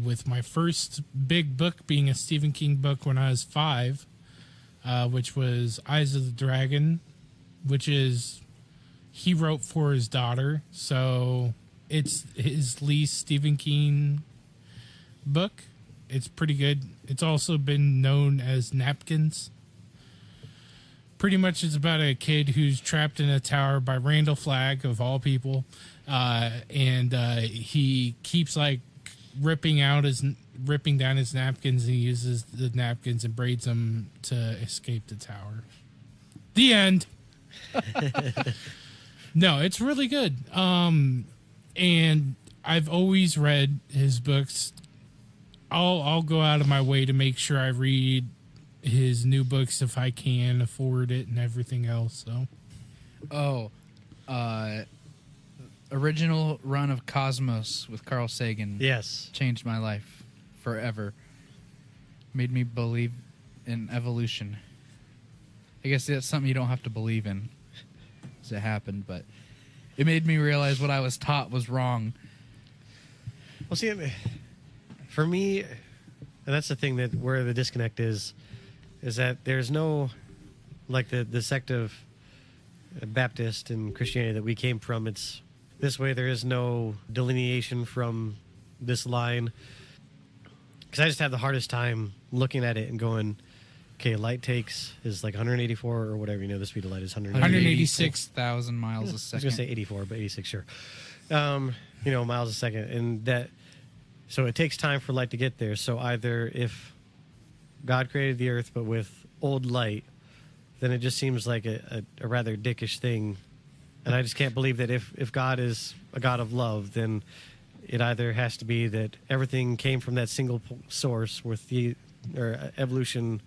With my first big book being a Stephen King book when I was 5, which was Eyes of the Dragon, which is he wrote for his daughter, so it's his least Stephen King book. It's pretty good. It's also been known as Napkins. Pretty much it's about a kid who's trapped in a tower by Randall Flagg, of all people, and he keeps like ripping down his napkins, and he uses the napkins and braids them to escape the tower. The end. No, it's really good. And I've always read his books. I'll go out of my way to make sure I read his new books if I can afford it and everything else. So, Original run of Cosmos with Carl Sagan. Yes. Changed my life forever. Made me believe in evolution. I guess that's something you don't have to believe in, as it happened, but it made me realize what I was taught was wrong. Well, see, for me, and that's the thing that where the disconnect is that there's no, like the sect of Baptist and Christianity that we came from. It's this way. There is no delineation from this line. because I just had the hardest time looking at it and going, okay, light is like 184 or whatever. The speed of light is 186,000 miles a I was second. going to say 84, but 86, sure. Miles a second. And that, so it takes time for light to get there. So either if God created the earth, but with old light, then it just seems like a rather dickish thing. And I just can't believe that if God is a God of love, then it either has to be that everything came from that single source, with evolution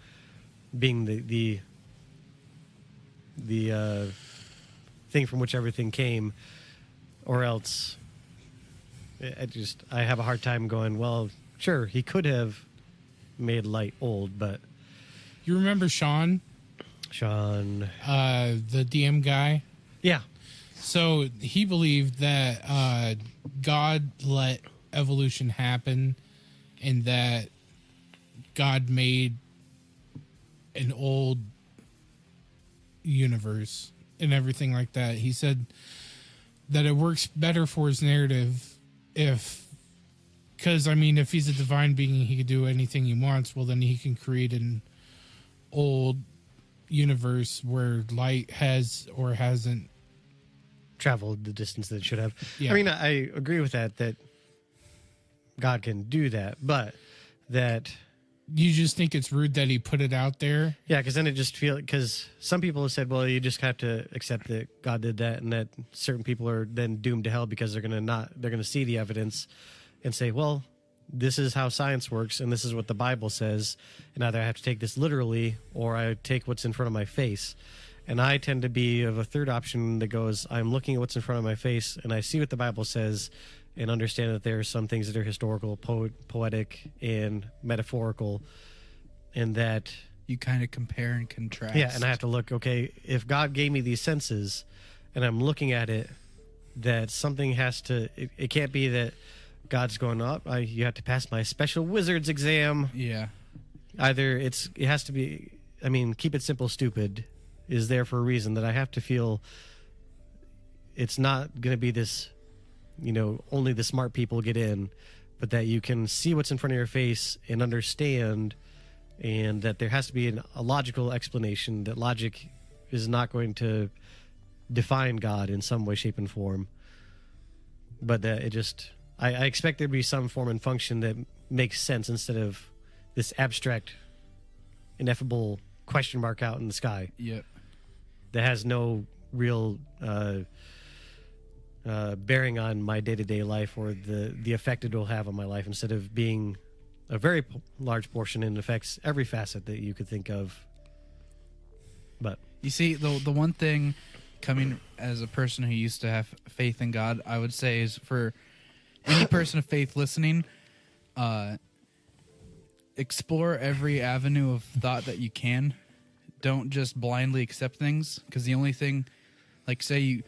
being the thing from which everything came, or else I have a hard time going, well, sure, he could have made light old, but You remember Sean, the DM guy? yeah, So he believed that God let evolution happen, and that God made an old universe and everything like that. He said that it works better for his narrative because if he's a divine being, he could do anything he wants. Well, then he can create an old universe where light has or hasn't traveled the distance that it should have. Yeah. I agree with that God can do that, but that You just think it's rude that he put it out there? yeah, because then it just because some people have said, well, you just have to accept that God did that, and that certain people are then doomed to hell because they're gonna see the evidence and say, well, this is how science works, and this is what the Bible says, and either I have to take this literally or I take what's in front of my face. And I tend to be of a third option that goes, I'm looking at what's in front of my face, and I see what the Bible says, and understand that there are some things that are historical, poetic, and metaphorical, and that You kind of compare and contrast. yeah, and I have to look, okay, if God gave me these senses and I'm looking at it, that something has to, it can't be that God's going up, you have to pass my special wizard's exam. Yeah. Either it has to be, keep it simple, stupid is there for a reason, that I have to feel it's not going to be this, only the smart people get in, but that you can see what's in front of your face and understand, and that there has to be a logical explanation, that logic is not going to define God in some way, shape, and form, but that it just, I expect there to be some form and function that makes sense instead of this abstract, ineffable question mark out in the sky Yep. that has no real bearing on my day-to-day life or the effect it will have on my life, instead of being a very large portion and affects every facet that you could think of. But You see, the one thing, coming as a person who used to have faith in God, I would say is for any person of faith listening, explore every avenue of thought that you can. Don't just blindly accept things, because the only thing, like say you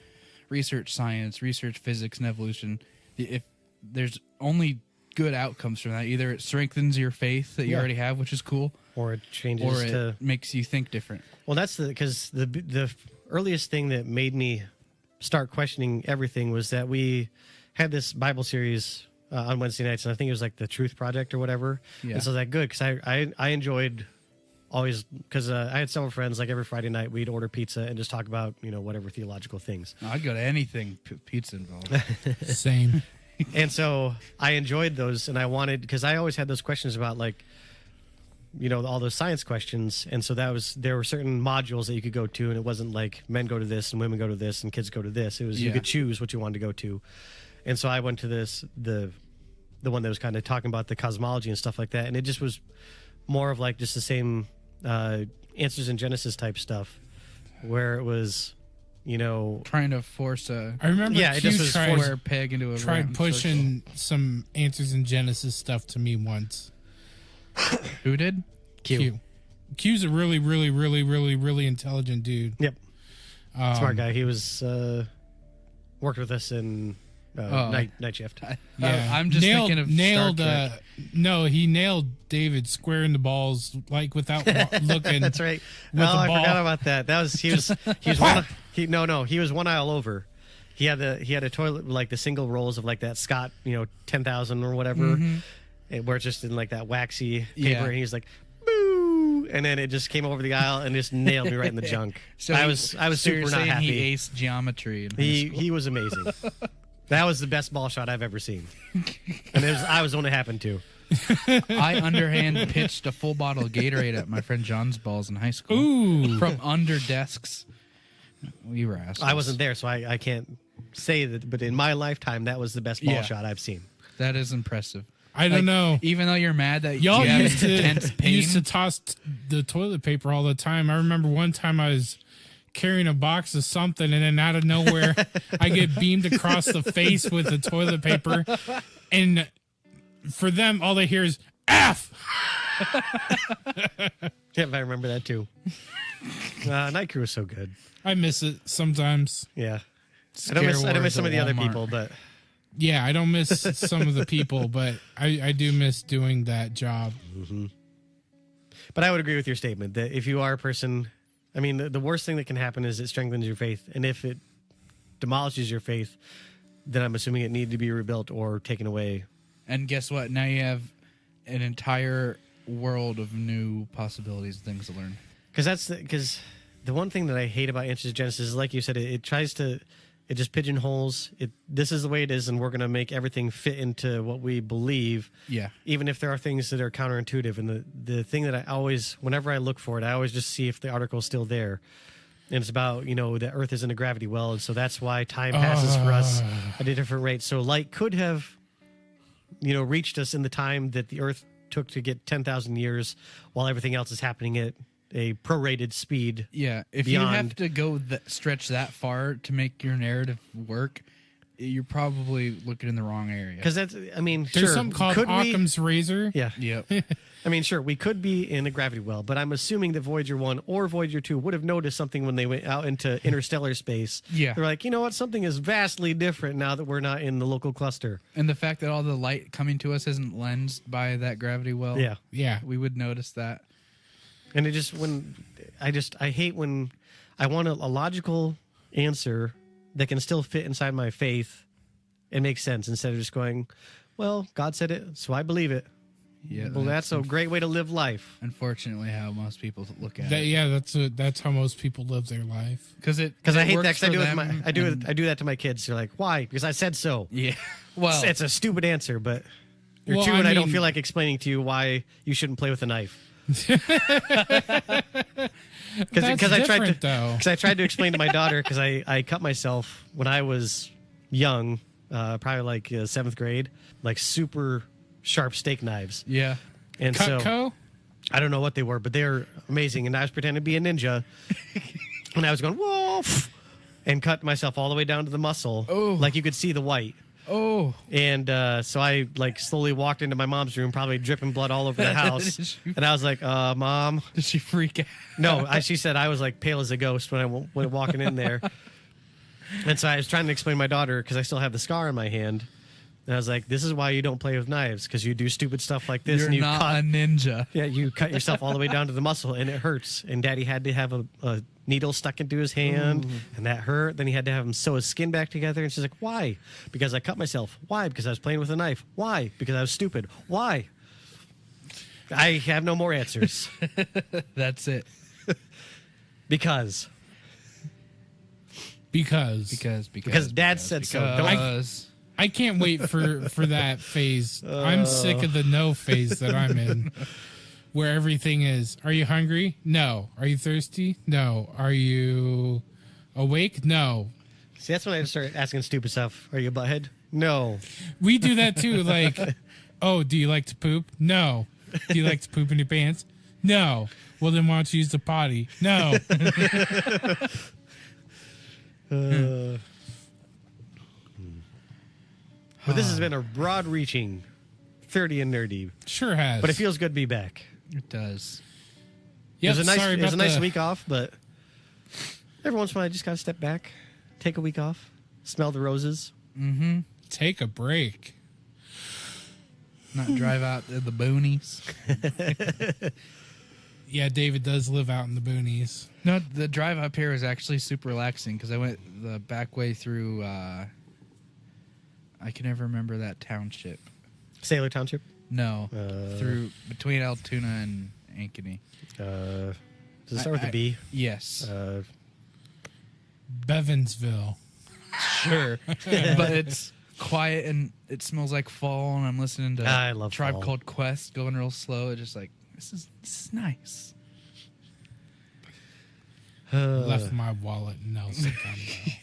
research science, research physics and evolution, if there's only good outcomes from that, either it strengthens your faith that you Yeah. already have, which is cool, or it changes or it to makes you think different. well, that's because the earliest thing that made me start questioning everything was that we had this Bible series on Wednesday nights, and I think it was like the Truth Project or whatever. Yeah. And so that good, because I enjoyed always, because I had several friends, like every Friday night we'd order pizza and just talk about whatever theological things. I'd go to anything pizza involved. Same. And so I enjoyed those, and I wanted, because I always had those questions about all those science questions, and so there were certain modules that you could go to, and it wasn't like men go to this and women go to this and kids go to this. It was you Yeah. could choose what you wanted to go to, and so I went to the one that was kind of talking about the cosmology and stuff like that, and it just was more of like just the same answers in Genesis type stuff, where it was Trying to force a I remember Yeah, it Q just was tried, square peg into a tried round pushing some answers in Genesis stuff to me once. circle. Who did? Q. Q's a really, really, really, really, really intelligent dude. Yep, smart guy. He was worked with us in night shift. Yeah, I'm just thinking of nailed. Star Trek. No, he nailed David square in the balls, like without looking. That's right. With Oh, the I ball. forgot about that. That was he was he was one aisle over. He had a toilet like the single rolls of like that Scott 10,000 or whatever, where it's just in like that waxy paper, Yeah. and he's like, "Boo!" And then it just came over the aisle and just nailed me right in the junk. So I was so super you're not saying happy. He aced geometry. In high school. He was amazing. That was the best ball shot I've ever seen, and I was the one it happened to. I underhand pitched a full bottle of Gatorade at my friend John's balls in high school. Ooh. From under desks. We were assholes. I wasn't there, so I can't say that. But in my lifetime, that was the best ball Yeah. shot I've seen. That is impressive. I don't know. Even though you're mad that Y'all you have used to intense pain. used to toss the toilet paper all the time. I remember one time I was carrying a box of something, and then out of nowhere, I get beamed across the face with the toilet paper, and for them, all they hear is "F." Yeah, I remember that too. Night Crew was so good. I miss it sometimes. Yeah, I Scare don't miss words some of at the other Walmart. people, but Yeah, I don't miss some of the people, but I do miss doing that job. I would agree with your statement that if you are a person, I mean, the worst thing that can happen is it strengthens your faith, and if it demolishes your faith, then I'm assuming it needed to be rebuilt or taken away. And guess what? Now you have an entire world of new possibilities and things to learn. Because the one thing that I hate about Answers to Genesis is, like you said, it tries to, it just pigeonholes it. This is the way it is, and we're going to make everything fit into what we believe. Yeah. Even if there are things that are counterintuitive. And the thing that I always, whenever I look for it, I always just see if the article's still there. And it's about, the Earth isn't a gravity well, and so that's why time passes for us at a different rate. So light could have, reached us in the time that the Earth took to get 10,000 years, while everything else is happening at a prorated speed. Yeah. If Beyond- you have to go stretch that far to make your narrative work, you're probably looking in the wrong area. Because that's, There's sure. something called could we- Occam's razor. Yeah. Yep. Sure, we could be in a gravity well, but I'm assuming that Voyager 1 or Voyager 2 would have noticed something when they went out into interstellar space. Yeah. They're like, you know what? Something is vastly different now that we're not in the local cluster. And the fact that all the light coming to us isn't lensed by that gravity well. Yeah. Yeah. We would notice that. And I hate when I want a logical answer that can still fit inside my faith and make sense instead of just going, well, God said it, so I believe it. Yeah. Well, that's a great way to live life. unfortunately how most people look at That, it. yeah, that's how most people live their life. Because I hate that. Because I do it with I do that to my kids. They're like, "Why?" Because I said so. Yeah. Well, It's a stupid answer, but you're Well, two, I and I don't mean- feel like explaining to you why you shouldn't play with a knife. That's different, though. Because I tried to explain to my daughter, because I cut myself when I was young, probably like 7th grade, like super sharp steak knives, yeah. and so Cutco? I don't know what they were, but they're amazing. And I was pretending to be a ninja, and I was going whoa, and cut myself all the way down to the muscle, Oh. like you could see the white. Oh. And so I slowly walked into my mom's room, probably dripping blood all over the house. Did you- And I was like, Mom. Did she freak out? No, she said I was like pale as a ghost when I went walking in there. And so I was trying to explain to my daughter, because I still have the scar in my hand. And I was like, this is why you don't play with knives, because you do stupid stuff like this. You're and you not cut, a ninja. yeah, you cut yourself all the way down to the muscle, and it hurts. And Daddy had to have a needle stuck into his hand, and that hurt. Then he had to have him sew his skin back together. And she's like, why? Because I cut myself. Why? Because I was playing with a knife. Why? Because I was stupid. Why? I have no more answers. That's it. Because Because Dad said so. Don't- Because I can't wait for that phase. I'm sick of the no phase that I'm in, where everything is, are you hungry? No. Are you thirsty? No. Are you awake? No. See, that's when I start asking stupid stuff. Are you a butthead? No. We do that too. Like, oh, do you like to poop? No. Do you like to poop in your pants? No. Well, then why don't you use the potty? No. But this has been a broad-reaching 30 and nerdy. Sure has. But it feels good to be back. it does. Yep, it was a nice, sorry it was a about nice the- week off, but every once in a while I just got to step back, take a week off, smell the roses. Take a break. Not drive out to the boonies. Yeah, David does live out in the boonies. No, the drive up here was actually super relaxing because I went the back way through. I can never remember that township. Sailor Township. No, through between Altoona and Ankeny. Does it start with a B? Yes, Bevansville. sure, but it's quiet and it smells like fall. And I'm listening to I love Tribe fall. Called Quest going real slow. It's just like this is nice. Left my wallet in Nelson County.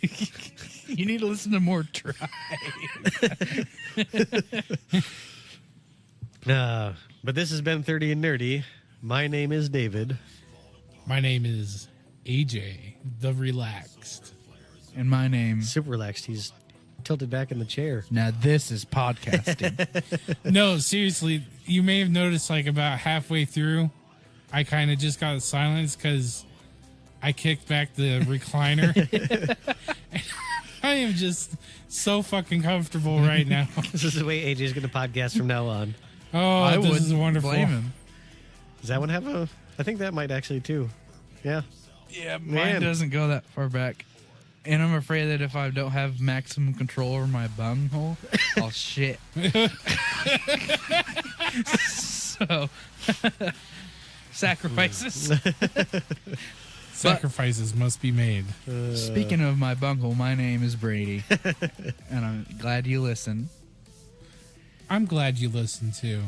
You need to listen to more Tribe. But this has been 30 and Nerdy. My name is David. My name is AJ, the Relaxed. And my name. Super relaxed. He's tilted back in the chair. Now this is podcasting. No, seriously, you may have noticed like about halfway through, I kind of just got silence because I kicked back the recliner. I am just so fucking comfortable right now. This is the way AJ is going to podcast from now on. Oh, I this is wouldn't wonderful. blame him. Does that one have a... I think that might actually, too. Yeah. Yeah, mine Man. doesn't go that far back. And I'm afraid that if I don't have maximum control over my bunghole, I'll shit. So, sacrifices. Sacrifices must be made. Speaking of my bunghole, my name is Brady. And I'm glad you listened. I'm glad you listened too.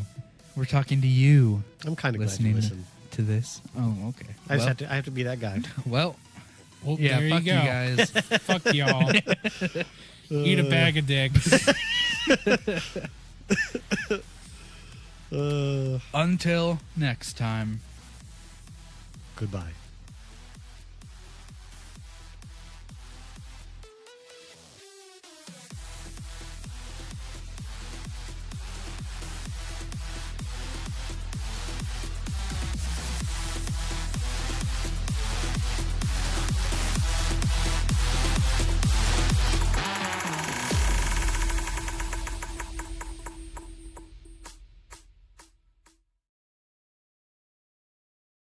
We're talking to you I'm kind of glad you listening listened. to this. Oh, okay. I just have to be that guy. Well, Well, yeah, there fuck you you go. guys. Fuck y'all. Eat a bag of dicks. Until next time. Goodbye.